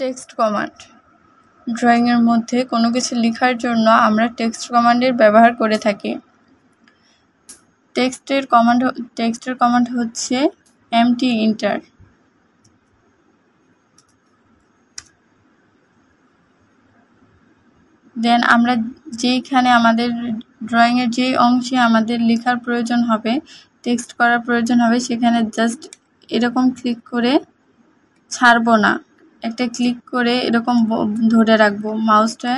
Text command. ড্রয়িংয়ের মধ্যে কোনো কিছু লেখার জন্য আমরা টেক্সট কমান্ডের ব্যবহার করে থাকি। টেক্সটের কমান্ড হচ্ছে এমটি এন্টার। দেন আমরা যেইখানে আমাদের ড্রয়িংয়ের যেই অংশে আমাদের লেখার প্রয়োজন হবে, টেক্সট করার প্রয়োজন হবে, সেখানে জাস্ট এরকম ক্লিক করে ছাড়বো না, একটা ক্লিক করে এরকম ধরে রাখবো, মাউসটা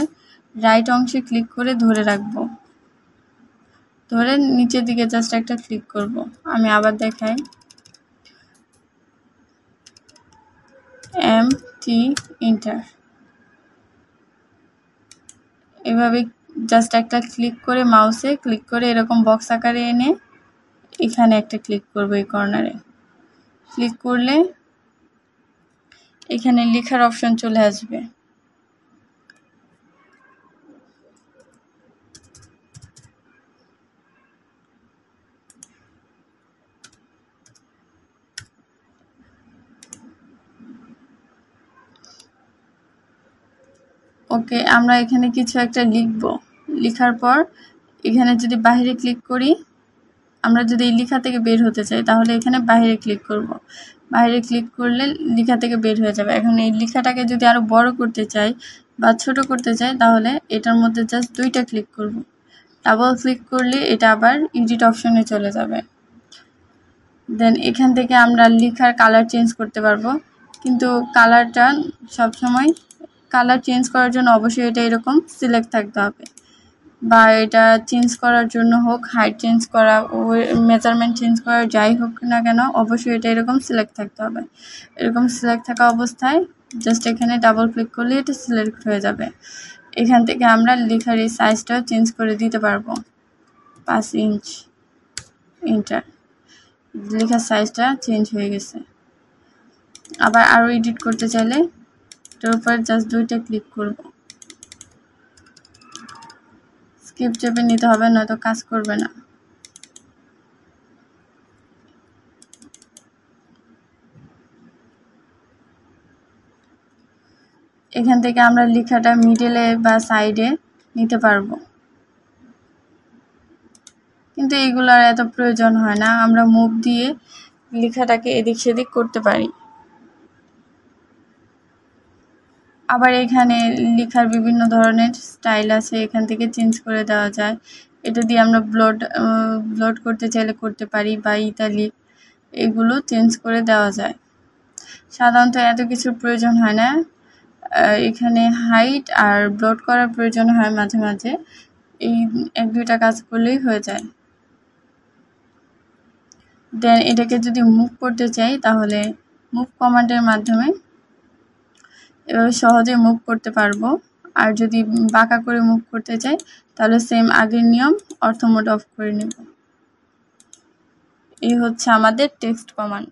রাইট অংশে ক্লিক করে ধরে রাখবো, ধরে নিচের দিকে জাস্ট একটা ক্লিক করব। আমি আবার দেখাই, এমটি এন্টার। এভাবে জাস্ট একটা ক্লিক করে মাউসে ক্লিক করে এরকম বক্স আকারে এনে এখানে একটা ক্লিক করব, এই কর্নারে ক্লিক করলে এখানে লেখার অপশন চলে আসবে। ওকে, আমরা এখানে কিছু একটা লিখব। লেখার পর এখানে যদি বাইরে ক্লিক করি, আমরা যদি এই লেখা থেকে বের হতে চাই তাহলে এখানে বাইরে ক্লিক করব। বাইরে ক্লিক করলে লেখা থেকে বের হয়ে যাবে। এখন এই লেখাটাকে যদি আরো বড় করতে চাই বা ছোট করতে চাই তাহলে এটার মধ্যে জাস্ট দুইটা ক্লিক করব। ডাবল ক্লিক করলে এটা আবার এডিট অপশনে চলে যাবে। দেন এখান থেকে আমরা লেখার কালার চেঞ্জ করতে পারবো, কিন্তু কালারটা সবসময় কালার চেঞ্জ করার জন্য অবশ্যই এটা এরকম সিলেক্ট থাকতে হবে, বা এটা চেঞ্জ করার জন্য হোক, হাইট চেঞ্জ করা, মেজারমেন্ট চেঞ্জ করা, যাই হোক না কেন অবশ্যই এটা এরকম সিলেক্ট থাকতে হবে। এরকম সিলেক্ট থাকা অবস্থায় জাস্ট এখানে ডাবল ক্লিক করলে এটা সিলেক্ট হয়ে যাবে। এখান থেকে আমরা লেখার এই সাইজটাও চেঞ্জ করে দিতে পারবো, 5 ইঞ্চ। এন্টার। লেখার সাইজটা চেঞ্জ হয়ে গেছে। আবার আরও এডিট করতে চাইলে এটার উপর জাস্ট দুইটা ক্লিক করব। স্কিপ চেপে নিতে হবে, নয়তো কাজ করবে না। এখান থেকে আমরা লেখাটা মিডলে বা সাইডে নিতে পারবো, কিন্তু এইগুলোর এত প্রয়োজন হয় না, আমরা মুভ দিয়ে লেখাটাকে এদিক সেদিক করতে পারি। আবার এখানে লেখার বিভিন্ন ধরনের স্টাইল আছে, এখান থেকে চেঞ্জ করে দেওয়া যায়। এটা দিয়ে আমরা ব্লড করতে চাইলে করতে পারি, বা ইতালিক, এগুলো চেঞ্জ করে দেওয়া যায়। সাধারণত এত কিছুর প্রয়োজন হয় না, এখানে হাইট আর ব্লড করার প্রয়োজন হয় মাঝে মাঝে, এই 1-2টা কাজ করলেই হয়ে যায়। দেন এটাকে যদি মুভ করতে চাই তাহলে মুভ কমান্ডের মাধ্যমে এভাবে সহজে মুভ করতে পারবো। আর যদি বাঁকা করে মুভ করতে চাই তাহলে সেম আগের নিয়ম, অর্থ মোড অফ করে নেব। এই হচ্ছে আমাদের টেক্সট কমান্ড।